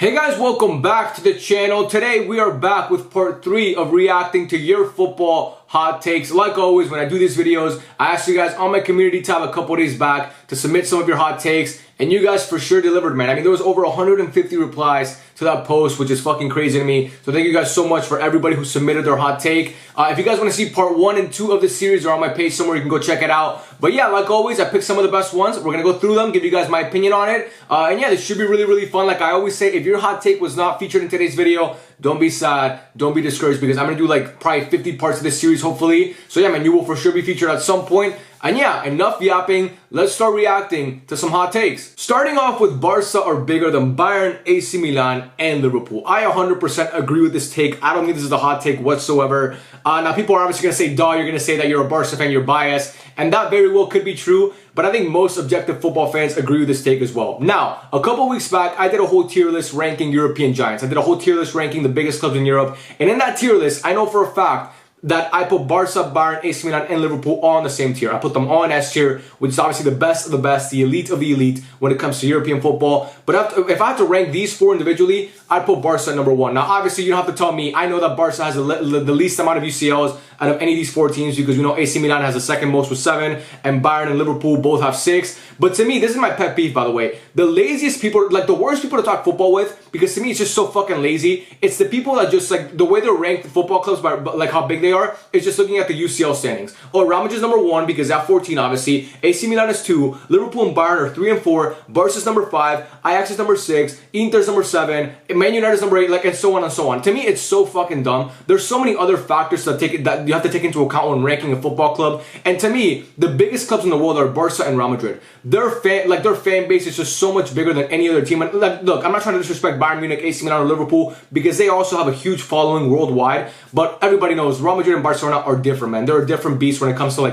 Hey guys, welcome back to the channel. Today we are back with part 3 of reacting to your football hot takes. Like always, when I do these videos, I asked you guys on my community tab a couple days back to submit some of your hot takes, and you guys for sure delivered, man. I mean, there was over 150 replies to that post, which is fucking crazy to me. So thank you guys so much for everybody who submitted their hot take. If you guys want to see part 1 and 2 of this series, they're on my page somewhere. You can go check it out. But yeah, like always, I picked some of the best ones. We're going to go through them, give you guys my opinion on it. And yeah, this should be really, really fun. Like I always say, if your hot take was not featured in today's video, don't be sad, don't be discouraged, because I'm going to do like probably 50 parts of this series, hopefully. So yeah, man, you will for sure be featured at some point. And yeah, enough yapping. Let's start reacting to some hot takes. Starting off with Barca are bigger than Bayern, AC Milan, and Liverpool. I 100% agree with this take. I don't think this is a hot take whatsoever. Now, people are obviously going to say, duh, you're going to say that you're a Barca fan, you're biased. And that very well could be true. But I think most objective football fans agree with this take as well. Now, a couple weeks back, I did a whole tier list ranking European giants. I did a whole tier list ranking the biggest clubs in Europe. And in that tier list, I know for a fact that I put Barca, Bayern, AC Milan, and Liverpool all in the same tier. I put them all in S tier, which is obviously the best of the best, the elite of the elite when it comes to European football. But if I have to rank these four individually, I'd put Barca at number 1. Now, obviously, you don't have to tell me. I know that Barca has the least amount of UCLs out of any of these 4 teams, because we know AC Milan has the second most with 7, and Bayern and Liverpool both have 6. But to me, this is my pet peeve, by the way. The laziest people, like the worst people to talk football with, because to me it's just so fucking lazy. It's the people that just like, the way they're ranked football clubs by like how big they are, is just looking at the UCL standings. Oh, Real Madrid is number 1 because at 14, obviously. AC Milan is 2. Liverpool and Bayern are 3 and 4. Barca's number 5. Ajax is number 6. Inter's number 7. Man United is number 8, like, and so on and so on. To me, it's so fucking dumb. There's so many other factors that you have to take into account when ranking a football club. And to me, the biggest clubs in the world are Barca and Real Madrid. Their fan base is just so much bigger than any other team. And look, I'm not trying to disrespect Bayern Munich, AC Milan, or Liverpool, because they also have a huge following worldwide. But everybody knows Real Madrid and Barcelona are different, man. They're a different beast when it comes to the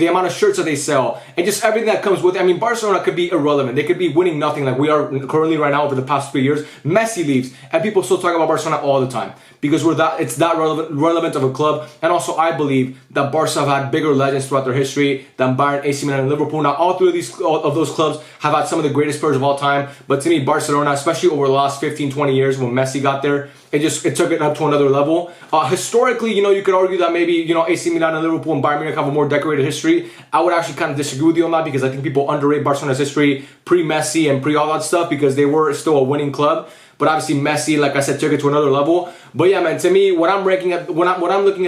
amount of shirts that they sell and just everything that comes with it. I mean, Barcelona could be irrelevant. They could be winning nothing like we are currently right now over the past 3 years. Messi leaves, and people still talk about Barcelona all the time because it's that relevant of a club. And also, I believe that Barca have had bigger legends throughout their history than Bayern, AC Milan, and Liverpool. Now, all 3 of those clubs have had some of the greatest players of all time. But to me, Barcelona, especially over the last 15, 20 years when Messi got there, it took it up to another level. Historically, you could argue that maybe, AC Milan and Liverpool and Bayern Munich have a more decorated history. I would actually kind of disagree with you on that, because I think people underrate Barcelona's history pre-Messi and pre-all that stuff, because they were still a winning club. But obviously Messi, like I said, took it to another level. But yeah, man, to me, when I'm looking at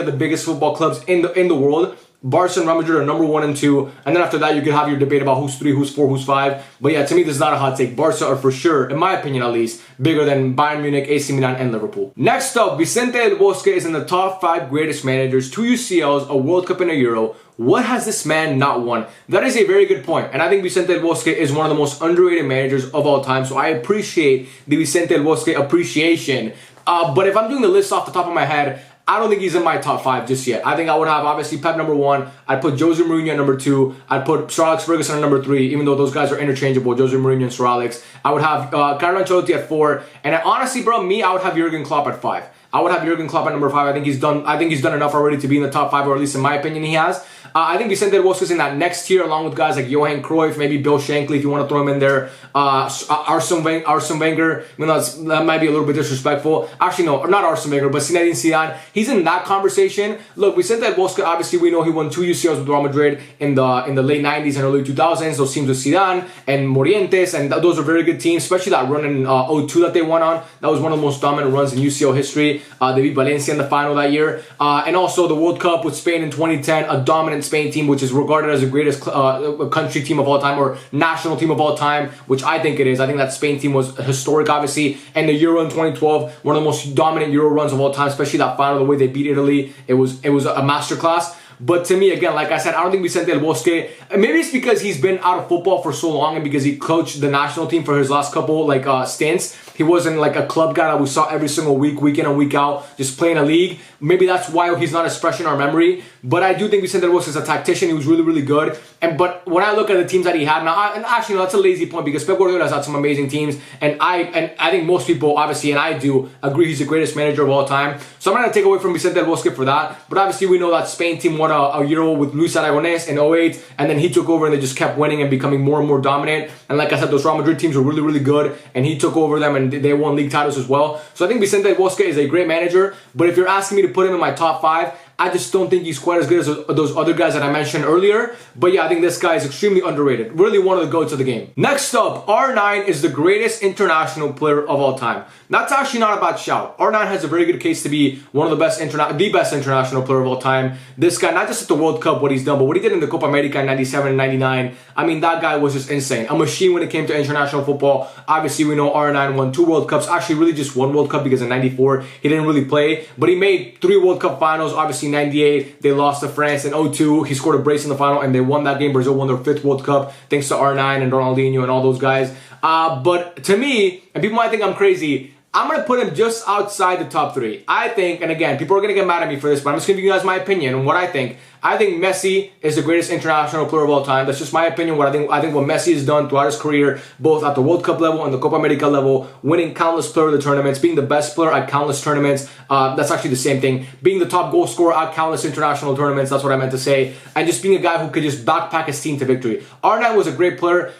the biggest football clubs in the world, Barca and Real Madrid are number 1 and 2. And then after that, you can have your debate about who's 3, who's 4, who's 5. But yeah, to me, this is not a hot take. Barca are for sure, in my opinion at least, bigger than Bayern Munich, AC Milan, and Liverpool. Next up, Vicente Del Bosque is in the top 5 greatest managers, 2 UCLs, a World Cup, and a Euro. What has this man not won? That is a very good point. And I think Vicente Del Bosque is one of the most underrated managers of all time. So I appreciate the Vicente Del Bosque appreciation. But if I'm doing the list off the top of my head, I don't think he's in my top 5 just yet. I think I would have, obviously, Pep number 1. I'd put Jose Mourinho at number 2. I'd put Sir Alex Ferguson at number 3, even though those guys are interchangeable, Jose Mourinho and Sir Alex. I would have Carlo Ancelotti at 4. And honestly, bro, I would have Jurgen Klopp at 5. I would have Jurgen Klopp at number 5. I think he's done enough already to be in the top 5, or at least in my opinion he has. I think Vicente Del Bosque is in that next tier, along with guys like Johan Cruyff, maybe Bill Shankly if you want to throw him in there. Arsene Wenger, even though that might be a little bit disrespectful. Actually, no, not Arsene Wenger, but Zinedine Zidane. He's in that conversation. Look, Vicente Del Bosque, obviously we know he won 2 UCLs with Real Madrid in the late 90s and early 2000s. Those teams with Zidane and Morientes, and those are very good teams, especially that run in 02 that they won on. That was one of the most dominant runs in UCL history. They beat Valencia in the final that year. And also the World Cup with Spain in 2010, a dominant Spain team, which is regarded as the greatest country team of all time, or national team of all time, which I think it is. I think that Spain team was historic, obviously. And the Euro in 2012, one of the most dominant Euro runs of all time, especially that final, the way they beat Italy. It was a masterclass. But to me, again, like I said, I don't think Vicente Del Bosque, maybe it's because he's been out of football for so long and because he coached the national team for his last couple stints. He wasn't like a club guy that we saw every single week, week in and week out, just playing a league. Maybe that's why he's not as fresh in our memory. but I do think Vicente del Bosque is a tactician. He was really, really good. But when I look at the teams that he had now, and actually, no, that's a lazy point because Pep Guardiola has had some amazing teams, and I think most people, obviously, and I do agree he's the greatest manager of all time. So I'm not going to take away from Vicente del Bosque for that. But obviously, we know that Spain team won a Euro with Luis Aragonés in 08, and then he took over and they just kept winning and becoming more and more dominant. And like I said, those Real Madrid teams were really, really good, and he took over them and they won league titles as well. So I think Vicente del Bosque is a great manager, but if you're asking me to put him in my top 5, I just don't think he's quite as good as those other guys that I mentioned earlier. But yeah, I think this guy is extremely underrated. Really one of the goats of the game. Next up, R9 is the greatest international player of all time. That's actually not a bad shout. R9 has a very good case to be one of the best international player of all time. This guy, not just at the World Cup, what he's done, but what he did in the Copa America in 97 and 99. I mean, that guy was just insane. A machine when it came to international football. Obviously, we know R9 won 2 World Cups. Actually, really just 1 World Cup because in 94, he didn't really play. But he made 3 World Cup finals. Obviously, 98, they lost to France. In 02, he scored a brace in the final, and they won that game. Brazil won their 5th World Cup, thanks to R9 and Ronaldinho and all those guys. But to me, and people might think I'm crazy, I'm going to put him just outside the top 3. I think, and again, people are going to get mad at me for this, but I'm just going to give you guys my opinion on what I think. I think Messi is the greatest international player of all time. That's just my opinion. What I think what Messi has done throughout his career, both at the World Cup level and the Copa America level, winning countless player of the tournaments, being the best player at countless tournaments. That's actually the same thing. Being the top goal scorer at countless international tournaments. That's what I meant to say. And just being a guy who could just backpack his team to victory. R9 was a great player.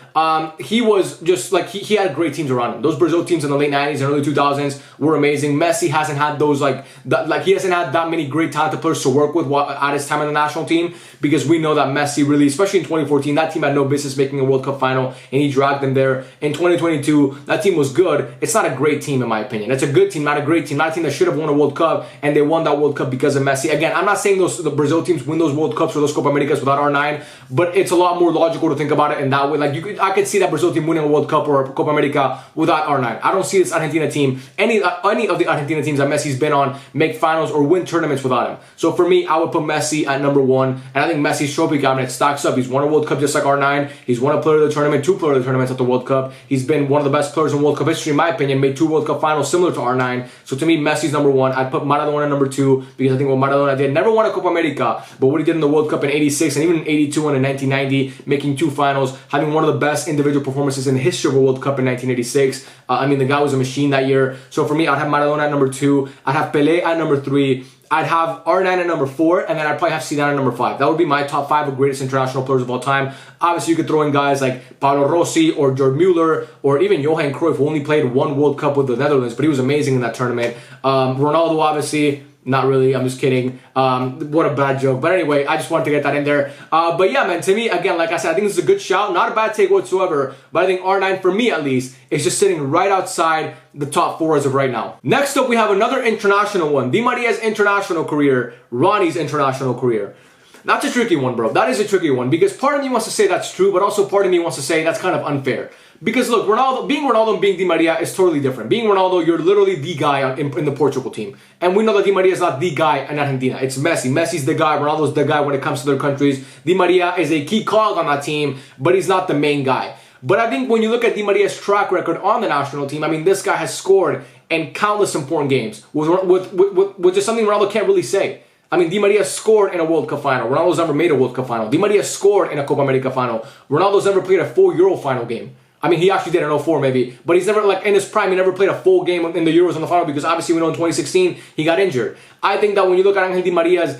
He was just like, he had great teams around him. Those Brazil teams in the late 90s and early 2000s were amazing. Messi hasn't had those he hasn't had that many great talented players to work with at his time in the national team, because we know that Messi really, especially in 2014, that team had no business making a World Cup final, and he dragged them there. In 2022, that team was good. It's not a great team in my opinion. It's a good team, not a great team, not a team that should have won a World Cup, and they won that World Cup because of Messi. Again, I'm not saying the Brazil teams win those World Cups or those Copa Americas without R9, but it's a lot more logical to think about it in that way. Like I could see that Brazil team winning a World Cup or a Copa America without R9. I don't see this Argentina team, any of the Argentina teams that Messi's been on, make finals or win tournaments without him. So for me, I would put Messi at number 1, and I think Messi's trophy cabinet stacks up. He's won a World Cup just like R9. He's won a player of the tournament, 2 player of the tournaments at the World Cup. He's been one of the best players in World Cup history, in my opinion, made 2 World Cup finals similar to R9. So to me, Messi's number 1. I'd put Maradona at number 2 because I think what Maradona did, never won a Copa America, but what he did in the World Cup in 86 and even in 82 and in 1990, making 2 finals, having one of the best individual performances in the history of a World Cup in 1986. I mean, the guy was a machine that year. So for me, I'd have Maradona at number 2. I'd have Pele at number 3. I'd have R9 at number 4, and then I'd probably have Zidane at number 5. That would be my top 5 of greatest international players of all time. Obviously, you could throw in guys like Paolo Rossi or Gerd Müller or even Johan Cruyff, who only played 1 World Cup with the Netherlands, but he was amazing in that tournament. Ronaldo, obviously. Not really, I'm just kidding. What a bad joke. But anyway, I just wanted to get that in there. But yeah, man, to me, again, like I said, I think this is a good shout. Not a bad take whatsoever. But I think R9, for me at least, is just sitting right outside the top 4 as of right now. Next up, we have another international one. Di Maria's international career, Ronnie's international career. That's a tricky one, bro. That is a tricky one because part of me wants to say that's true, but also part of me wants to say that's kind of unfair. Because look, being Ronaldo and being Di Maria is totally different. Being Ronaldo, you're literally the guy in the Portugal team. And we know that Di Maria is not the guy in Argentina. It's Messi. Messi's the guy. Ronaldo's the guy when it comes to their countries. Di Maria is a key cog on that team, but he's not the main guy. But I think when you look at Di Maria's track record on the national team, I mean, this guy has scored in countless important games, which is something Ronaldo can't really say. I mean, Di Maria scored in a World Cup final. Ronaldo's never made a World Cup final. Di Maria scored in a Copa America final. Ronaldo's never played a full Euro final game. I mean, he actually did in 04 maybe, but he's never, like in his prime, he never played a full game in the Euros in the final because obviously we know in 2016 he got injured. I think that when you look at Angel Di Maria's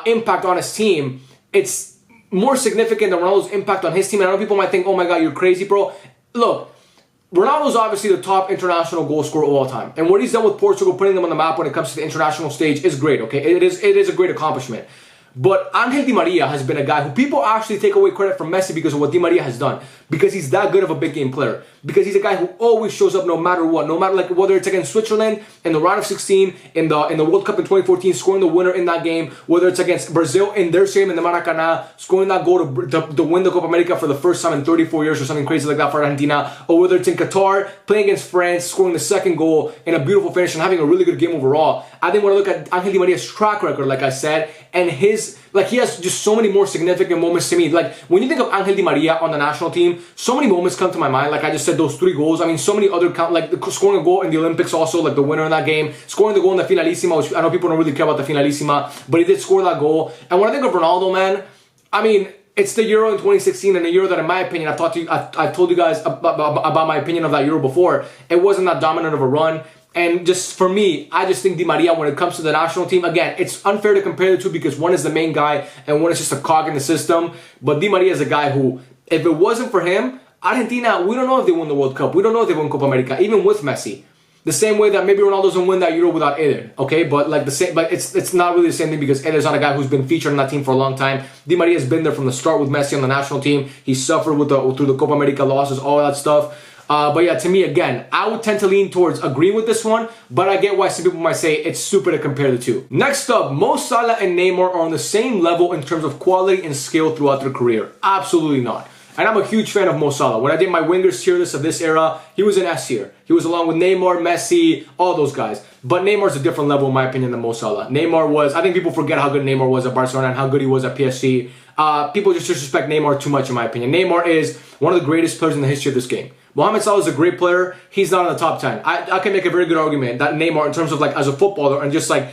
impact on his team, it's more significant than Ronaldo's impact on his team. And I know people might think, oh my God, you're crazy, bro. Look, Ronaldo's obviously the top international goal scorer of all time. And what he's done with Portugal, putting them on the map when it comes to the international stage is great, okay? It is a great accomplishment. But Angel Di Maria has been a guy who people actually take away credit from Messi because of what Di Maria has done. Because he's that good of a big game player. Because he's a guy who always shows up no matter what. No matter like whether it's against Switzerland in the round of 16, in the World Cup in 2014, scoring the winner in that game. Whether it's against Brazil in their stadium in the Maracanã, scoring that goal to win the Copa America for the first time in 34 years or something crazy like that for Argentina. Or whether it's in Qatar, playing against France, scoring the second goal in a beautiful finish and having a really good game overall. I think when I look at Angel Di Maria's track record, like I said, and his, like, he has just so many more significant moments to me. Like, when you think of Angel Di Maria on the national team, so many moments come to my mind. Like I just said, those 3 goals. I mean, so many other like scoring a goal in the Olympics also, like the winner in that game, scoring the goal in the Finalissima, which I know people don't really care about the Finalissima, but he did score that goal. And when I think of Ronaldo, man, I mean, it's the Euro in 2016, and a Euro that, in my opinion, I've told you guys about my opinion of that Euro before. It wasn't that dominant of a run. And just for me, I just think Di Maria, when it comes to the national team, again, it's unfair to compare the two because one is the main guy and one is just a cog in the system. But Di Maria is a guy who, if it wasn't for him, Argentina, we don't know if they won the World Cup. We don't know if they won Copa America, even with Messi. The same way that maybe Ronaldo doesn't win that Euro without Eder, okay? But like the same, but it's not really the same thing because Eder's not a guy who's been featured on that team for a long time. Di Maria has been there from the start with Messi on the national team. He suffered through the Copa America losses, all that stuff. But yeah, to me, again, I would tend to lean towards agreeing with this one, but I get why some people might say it's stupid to compare the two. Next up, Mo Salah and Neymar are on the same level in terms of quality and skill throughout their career. Absolutely not. And I'm a huge fan of Mo Salah. When I did my wingers tier list of this era, he was in S tier. He was along with Neymar, Messi, all those guys. But Neymar's a different level, in my opinion, than Mo Salah. Neymar was, I think people forget how good Neymar was at Barcelona and how good he was at PSG. People just disrespect Neymar too much, in my opinion. Neymar is one of the greatest players in the history of this game. Mohamed Salah is a great player. He's not in the top 10. I can make a very good argument that Neymar, in terms of like as a footballer and just like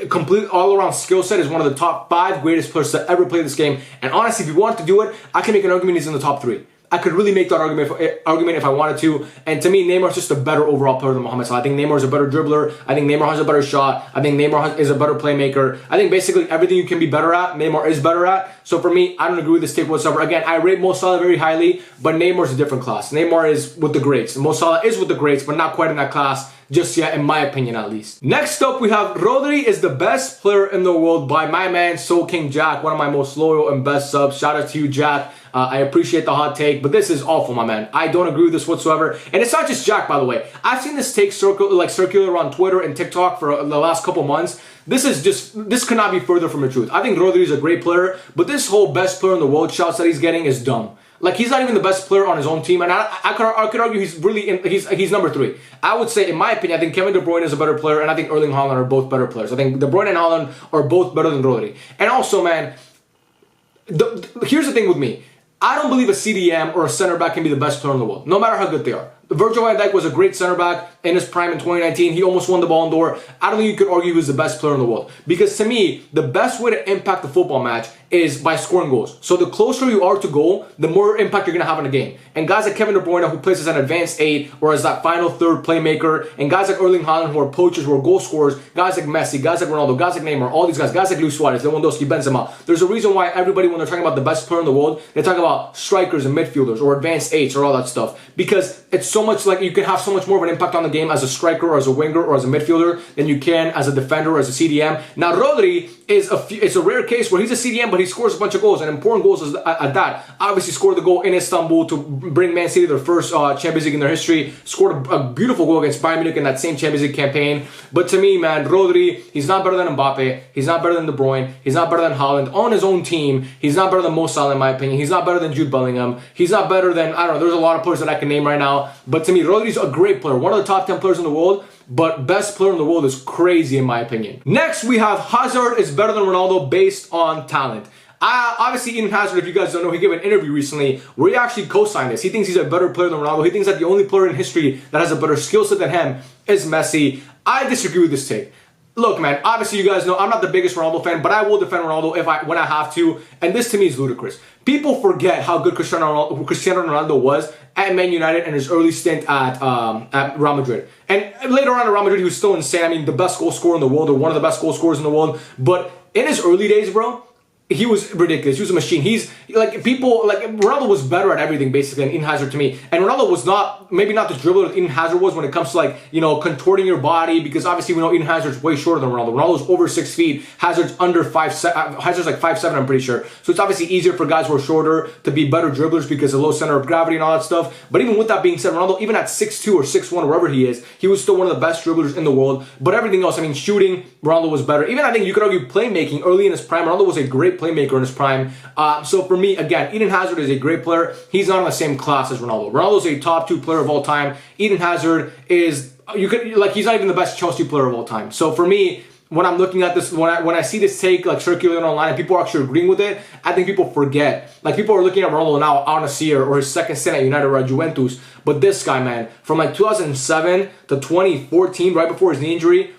complete all-around skill set, is one of the top 5 greatest players to ever play this game. And honestly, if you want to do it, I can make an argument he's in the top 3. I could really make that argument if I wanted to. And to me, Neymar's just a better overall player than Mohamed Salah. I think Neymar's a better dribbler. I think Neymar has a better shot. I think Neymar is a better playmaker. I think basically everything you can be better at, Neymar is better at. So for me, I don't agree with this take whatsoever. Again, I rate Mo Salah very highly, but Neymar's a different class. Neymar is with the greats. Mo Salah is with the greats, but not quite in that class just yet, in my opinion at least. Next up, we have Rodri is the best player in the world by my man, Soul King Jack, one of my most loyal and best subs. Shout out to you, Jack. I appreciate the hot take, but this is awful, my man. I don't agree with this whatsoever. And it's not just Jack, by the way. I've seen this take circular on Twitter and TikTok for the last couple months. This could not be further from the truth. I think Rodri is a great player, but this whole best player in the world shouts that he's getting is dumb. Like, he's not even the best player on his own team, and I could argue he's number 3. I would say, in my opinion, I think Kevin De Bruyne is a better player, and I think Erling Haaland are both better players. I think De Bruyne and Haaland are both better than Rodri. And also, man, here's the thing with me. I don't believe a CDM or a center back can be the best player in the world, no matter how good they are. Virgil van Dijk was a great center back in his prime in 2019. He almost won the Ballon d'Or. I don't think you could argue he was the best player in the world. Because to me, the best way to impact the football match is by scoring goals. So the closer you are to goal, the more impact you're going to have in a game. And guys like Kevin De Bruyne, who plays as an advanced 8 or as that final third playmaker, and guys like Erling Haaland, who are poachers, who are goal scorers, guys like Messi, guys like Ronaldo, guys like Neymar, all these guys like Luis Suarez, Lewandowski, Benzema. There's a reason why everybody, when they're talking about the best player in the world, they talk about strikers and midfielders or advanced 8s or all that stuff. Because it's so much like you can have so much more of an impact on the game as a striker or as a winger or as a midfielder than you can as a defender or as a CDM. Now, Rodri is it's a rare case where he's a CDM, but he scores a bunch of goals, and important goals at that. Obviously scored the goal in Istanbul to bring Man City their first Champions League in their history. Scored a beautiful goal against Bayern Munich in that same Champions League campaign. But to me, man, Rodri, he's not better than Mbappe. He's not better than De Bruyne. He's not better than Haaland. On his own team, he's not better than Mo Salah, in my opinion. He's not better than Jude Bellingham. He's not better than, I don't know, there's a lot of players that I can name right now. But to me, Rodri's a great player. One of the top 10 players in the world. But best player in the world is crazy, in my opinion. Next, we have Hazard is better than Ronaldo based on talent. Obviously, Eden Hazard, if you guys don't know, he gave an interview recently where he actually co-signed this. He thinks he's a better player than Ronaldo. He thinks that the only player in history that has a better skill set than him is Messi. I disagree with this take. Look, man, obviously you guys know I'm not the biggest Ronaldo fan, but I will defend Ronaldo when I have to, and this to me is ludicrous. People forget how good Cristiano Ronaldo was at Man United and his early stint at Real Madrid. And later on at Real Madrid, he was still insane. I mean, the best goal scorer in the world, or one of the best goal scorers in the world. But in his early days, bro, he was ridiculous. He was a machine. He's like Ronaldo was better at everything basically than Eden Hazard to me. And Ronaldo was not the dribbler that Eden Hazard was when it comes to contorting your body, because obviously we know Eden Hazard's way shorter than Ronaldo. Ronaldo's over 6 feet. Hazard's under 5'7". Hazard's like 5'7", I'm pretty sure. So it's obviously easier for guys who are shorter to be better dribblers because of low center of gravity and all that stuff. But even with that being said, Ronaldo, even at 6'2" or 6'1", wherever he is, he was still one of the best dribblers in the world. But everything else, I mean, shooting, Ronaldo was better. Even I think you could argue playmaking early in his prime. Ronaldo was a great playmaker in his prime. So for me, again, Eden Hazard is a great player. He's not in the same class as Ronaldo. Ronaldo's a top 2 player of all time. Eden Hazard is, he's not even the best Chelsea player of all time. So for me, when I'm looking at this, when I see this take like circulating online and people are actually agreeing with it, I think people forget. Like people are looking at Ronaldo now, Al-Nassr, or his second stint at United or at Juventus. But this guy, man, from like 2007 to 2014, right before his knee injury,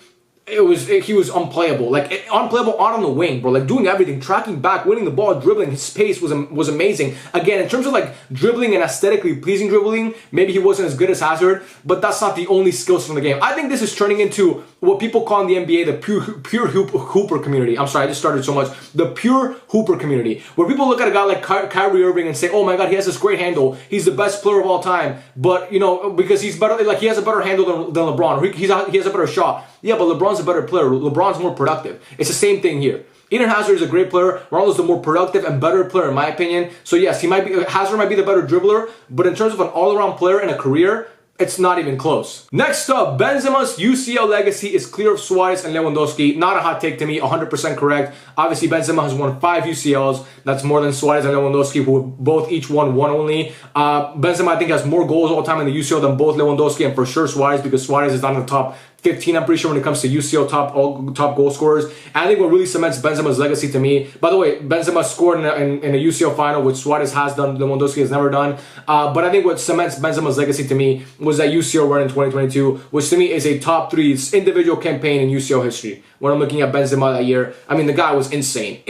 he was unplayable, like unplayable on the wing, bro, like doing everything, tracking back, winning the ball, dribbling. His pace was amazing. Again, in terms of like dribbling and aesthetically pleasing dribbling, maybe he wasn't as good as Hazard, but that's not the only skills from the game. I think this is turning into what people call in the NBA the pure hooper community. I'm sorry, I just started so much. The pure hooper community, where people look at a guy like Kyrie Irving and say, oh my god, he has this great handle, he's the best player of all time, but you know, because he's better, like he has a better handle than LeBron, or he has a better shot. Yeah, but LeBron's a better player. LeBron's more productive. It's the same thing here. Eden Hazard is a great player. Ronaldo's the more productive and better player in my opinion. So yes, Hazard might be the better dribbler, but in terms of an all-around player in a career, it's not even close. Next up, Benzema's UCL legacy is clear of Suarez and Lewandowski. Not a hot take to me, 100% correct. Obviously, Benzema has won 5 UCLs. That's more than Suarez and Lewandowski, who have both each won 1 only. Benzema, I think, has more goals all time in the UCL than both Lewandowski and for sure Suarez, because Suarez is not in the top 15, I'm pretty sure, when it comes to UCL top goal scorers. And I think what really cements Benzema's legacy to me, by the way, Benzema scored in a UCL final, which Suarez has done, Lewandowski has never done. But I think what cements Benzema's legacy to me was that UCL run in 2022, which to me is a top 3 individual campaign in UCL history. When I'm looking at Benzema that year, I mean, the guy was insane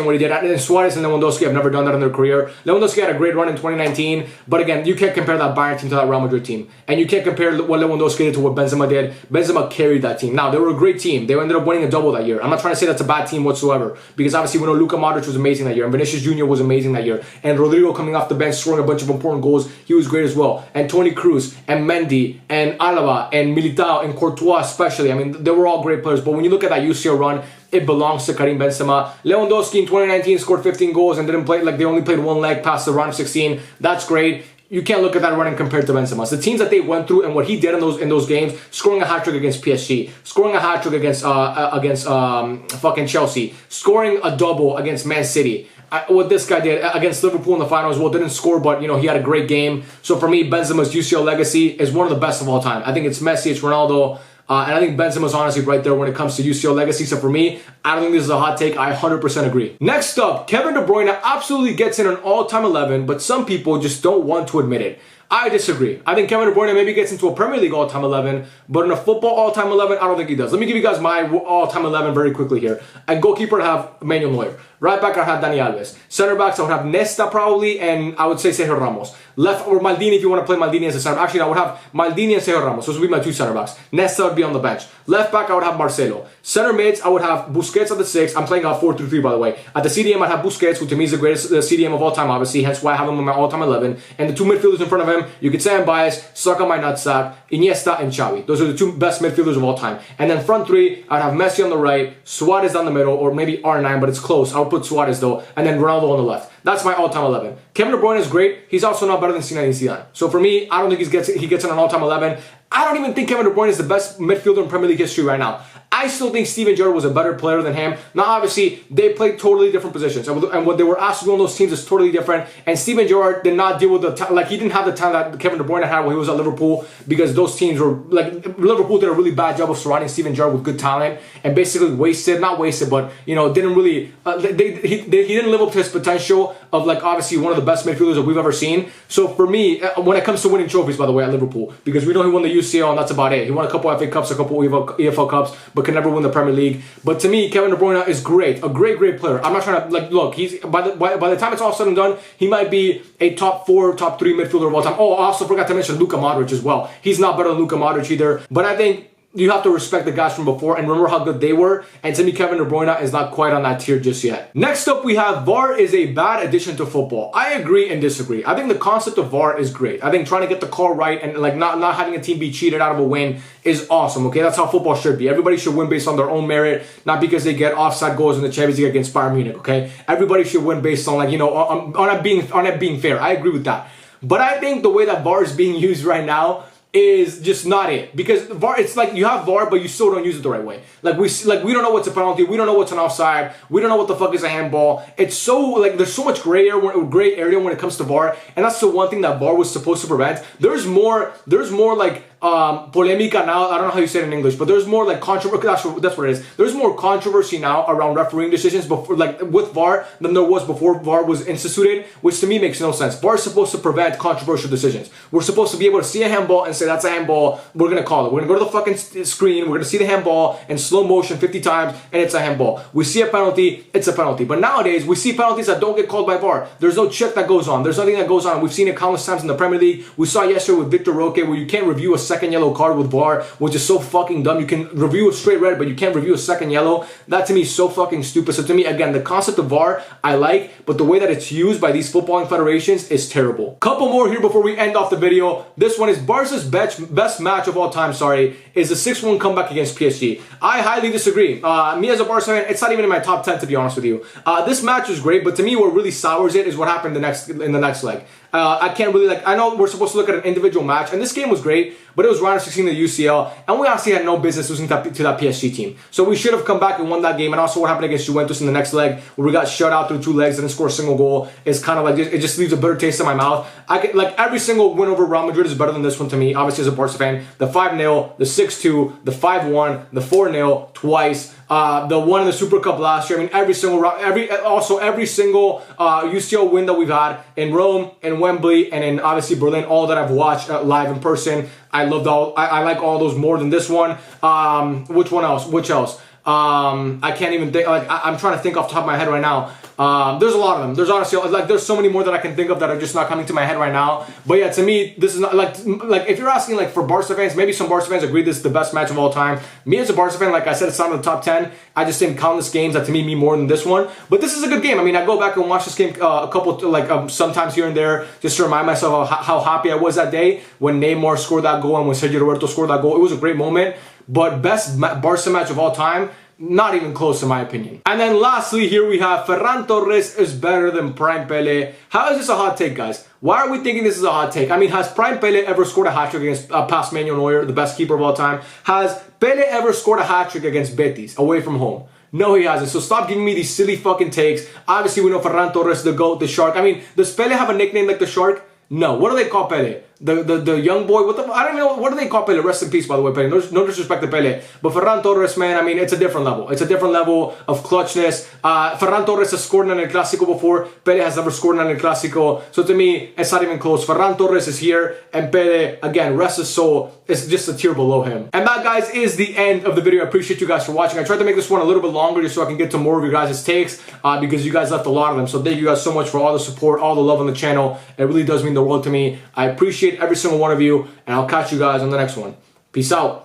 what he did. And Suarez and Lewandowski have never done that in their career. Lewandowski had a great run in 2019, but again, you can't compare that Bayern team to that Real Madrid team. And you can't compare what Lewandowski did to what Benzema did. Benzema carried that team. Now, they were a great team. They ended up winning a double that year. I'm not trying to say that's a bad team whatsoever, because obviously we know Luka Modric was amazing that year, and Vinicius Jr. was amazing that year, and Rodrigo coming off the bench scoring a bunch of important goals, he was great as well, and Toni Kroos, and Mendy, and Alaba, and Militao, and Courtois especially. I mean, they were all great players, but when you look at that UCL run, it belongs to Karim Benzema. Lewandowski in 2019 scored 15 goals and didn't play, like they only played 1 leg past the round of 16. That's great. You can't look at that run and compare it to Benzema. So the teams that they went through and what he did in those games, scoring a hat-trick against PSG, scoring a hat-trick against fucking Chelsea, scoring a double against Man City. What this guy did against Liverpool in the final as well, didn't score, but you know, he had a great game. So for me, Benzema's UCL legacy is one of the best of all time. I think it's Messi, it's Ronaldo, and I think Benzema's honestly right there when it comes to UCL legacy. So for me, I don't think this is a hot take. I 100% agree. Next up, Kevin De Bruyne absolutely gets in an all-time 11, but some people just don't want to admit it. I disagree. I think Kevin De Bruyne maybe gets into a Premier League all-time 11, but in a football all-time 11, I don't think he does. Let me give you guys my all-time 11 very quickly here. At goalkeeper, I have Manuel Neuer. Right back, I have Dani Alves. Center backs, I would have Nesta probably, and I would say Sergio Ramos. Left, or Maldini if you want to play Maldini as a center. Actually, I would have Maldini and Sergio Ramos. Those would be my 2 center backs. Nesta would be on the bench. Left back, I would have Marcelo. Center mids, I would have Busquets at the 6. I'm playing a 4-3-3, by the way. At the CDM, I'd have Busquets, who to me is the greatest CDM of all time, obviously. Hence why I have him in my all-time 11. And the 2 midfielders in front of him, you could say I'm biased, suck on my nutsack, Iniesta and Xavi. Those are the 2 best midfielders of all time. And then front 3, I'd have Messi on the right, Suarez down the middle, or maybe R9, but it's close. I would put Suarez though, and then Ronaldo on the left. That's my all-time 11. Kevin De Bruyne is great. He's also not better than Zinedine Zidane. So for me, I don't think he gets in an all-time 11. I don't even think Kevin De Bruyne is the best midfielder in Premier League history right now. I still think Steven Gerrard was a better player than him. Now, obviously, they played totally different positions, and what they were asked to do on those teams is totally different. And Steven Gerrard did not deal with he didn't have the talent that Kevin De Bruyne had when he was at Liverpool, because those teams were Liverpool did a really bad job of surrounding Steven Gerrard with good talent and basically not wasted, but didn't really he didn't live up to his potential of obviously one of the best midfielders that we've ever seen. So for me, when it comes to winning trophies, by the way, at Liverpool, because we know he won the UCL and that's about it. He won a couple FA Cups, a couple EFL Cups, but can never win the Premier League. But to me, Kevin De Bruyne is great, a great player. I'm not trying to look. He's by the time it's all said and done, he might be a top 4, top 3 midfielder of all time. Oh, I also forgot to mention Luka Modric as well. He's not better than Luka Modric either. But I think you have to respect the guys from before and remember how good they were. And to me, Kevin De Bruyne is not quite on that tier just yet. Next up, we have VAR is a bad addition to football. I agree and disagree. I think the concept of VAR is great. I think trying to get the call right and not having a team be cheated out of a win is awesome. Okay, that's how football should be. Everybody should win based on their own merit, not because they get offside goals in the Champions League against Bayern Munich. Okay, everybody should win based on on it being fair. I agree with that. But I think the way that VAR is being used right now is just not it, because VAR, it's like you have VAR but you still don't use it the right way. We don't know what's a penalty, we don't know what's an offside, we don't know what the fuck is a handball. It's so there's so much gray area when it comes to VAR, and that's the one thing that VAR was supposed to prevent. There's more polemica now. I don't know how you say it in English, but there's more like controversy. That's what it is. There's more controversy now around refereeing decisions before, like with VAR, than there was before VAR was instituted, which to me makes no sense. VAR is supposed to prevent controversial decisions. We're supposed to be able to see a handball and say that's a handball. We're gonna call it. We're gonna go to the fucking screen. We're gonna see the handball in slow motion 50 times, and it's a handball. We see a penalty, it's a penalty. But nowadays we see penalties that don't get called by VAR. There's no check that goes on. There's nothing that goes on. We've seen it countless times in the Premier League. We saw yesterday with Victor Roque where you can't review a second yellow card with VAR, which is so fucking dumb. You can review a straight red, but you can't review a second yellow. That to me is so fucking stupid. So to me, again, the concept of VAR I like, but the way that it's used by these footballing federations is terrible. Couple more here before we end off the video. This one is Barca's best match of all time, is the 6-1 comeback against PSG. I highly disagree. Me as a Barca fan, it's not even in my top 10 to be honest with you. This match was great, but to me what really sours it is what happened in the next leg. I can't really I know we're supposed to look at an individual match, and this game was great, but it was round of 16 of the UCL, and we honestly had no business losing to that PSG team. So we should have come back and won that game, and also what happened against Juventus in the next leg, where we got shut out through 2 legs, didn't score a single goal, is kind of it just leaves a bitter taste in my mouth. Every single win over Real Madrid is better than this one to me, obviously as a Barca fan. The 5-0, the 6-2, the 5-1, the 4-0 twice, the one in the Super Cup last year. I mean, every single UCL win that we've had in Rome, in Wembley, and in obviously Berlin, all that I've watched live in person. I loved I like all those more than this one. Which else? I can't even think. I'm trying to think off the top of my head right now. There's a lot of them. There's honestly there's so many more that I can think of that are just not coming to my head right now. But yeah, to me, this is not if you're asking for Barca fans, maybe some Barca fans agree this is the best match of all time. Me as a Barca fan, like I said, it's not in the top 10. I just think countless games that to me mean more than this one. But this is a good game. I mean, I go back and watch this game a couple sometimes here and there just to remind myself of how happy I was that day when Neymar scored that goal and when Sergio Roberto scored that goal. It was a great moment. But best Barca match of all time, not even close in my opinion. And then lastly here we have Ferran Torres is better than Prime Pele. How is this a hot take, guys? Why are we thinking this is a hot take? I mean, has Prime Pele ever scored a hat-trick against past Manuel Neuer, the best keeper of all time? Has Pele ever scored a hat-trick against Betis away from home? No, he hasn't. So stop giving me these silly fucking takes. Obviously, we know Ferran Torres, the GOAT, the Shark. I mean, does Pele have a nickname like the Shark? No. What do they call Pele? The young boy? I don't know. What do they call Pele? Rest in peace, by the way, Pele. No disrespect to Pele. But Ferran Torres, man, I mean, it's a different level. It's a different level of clutchness. Ferran Torres has scored in El Clásico before. Pele has never scored in El Clásico. So to me, it's not even close. Ferran Torres is here. And Pele, again, rest his soul, is just a tier below him. And that, guys, is the end of the video. I appreciate you guys for watching. I tried to make this one a little bit longer just so I can get to more of your guys' takes because you guys left a lot of them. So thank you guys so much for all the support, all the love on the channel. It really does mean the world to me. I appreciate every single one of you, and I'll catch you guys on the next one. Peace out.